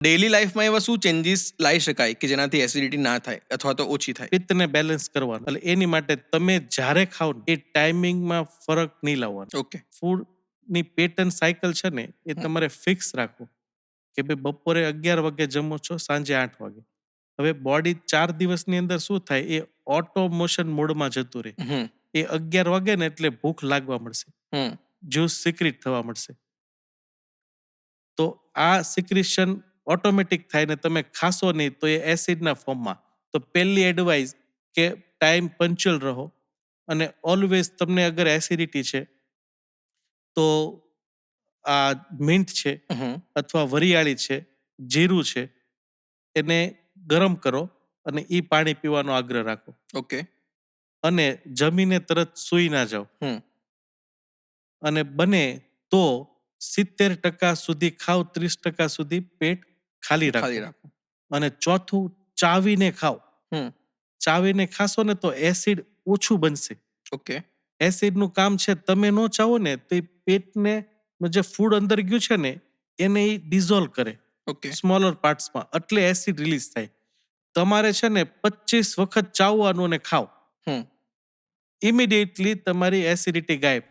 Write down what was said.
Daily લાઈફમાં એવા શું ચેન્જીસ લાવી શકાય કે જેનાથી એસિડિટી ના થાય અથવા તો ઓછી થાય? પિત્તને બેલેન્સ કરવાનું, એટલે એની માટે તમે જ્યારે ખાઓ ને એ ટાઈમિંગમાં ફરક નહીં લાવવાનો. ઓકે. ફૂડની પેટર્ન સાયકલ છે ને એ તમારે ફિક્સ રાખો કે ભાઈ બપોરે 11 વાગે જમો છો, સાંજે 8 વાગે. હવે બોડી 4 દિવસની અંદર શું થાય, એ ઓટો મોશન મોડમાં જતું રહે. હમ એ 11 વાગે ને એટલે ભૂખ લાગવા મળશે, હમ જ્યુસ સિક્રિટ થવા મળશે. તો આ સિક્રિશન ઓટોમેટિક થાય ને તમે ખાશો નહીં તો એ એસિડના ફોર્મમાં. તો પહેલી એડવાઇસ કે ટાઈમ પંચ્યુઅલ રહો, અને ઓલવેઝ તમને અગર એસિડિટી છે તો આ મિન્ટ છે હમ અથવા વરિયાળી છે, જીરું છે, એને ગરમ કરો અને એ પાણી પીવાનો આગ્રહ રાખો. ઓકે. અને જમીને તરત સૂઈ ના જાઓ. હમ અને બને તો 70% સુધી ખાઓ, 30% સુધી પેટ ખાલી ખાલી રાખો. રાખો. અને ચોથું, ચાવીને ખાઓ. હમ ચાવીને ખાશો ને તો એસિડ ઓછું બનશે. ઓકે. એસિડનું કામ છે, તમે નો ચાવો ને તો એ પેટને જે ફૂડ અંદર ગયું છે ને એને એ ડિઝોલ્વ કરે ઓકે. સ્મોલર પાર્ટ્સમાં, એટલે એસિડ રિલીઝ થાય. તમારે છે ને 25 વખત ચાવવાનું અને ખાઓ, હમ ઇમિડિયેટલી તમારી એસિડિટી ગાયબ.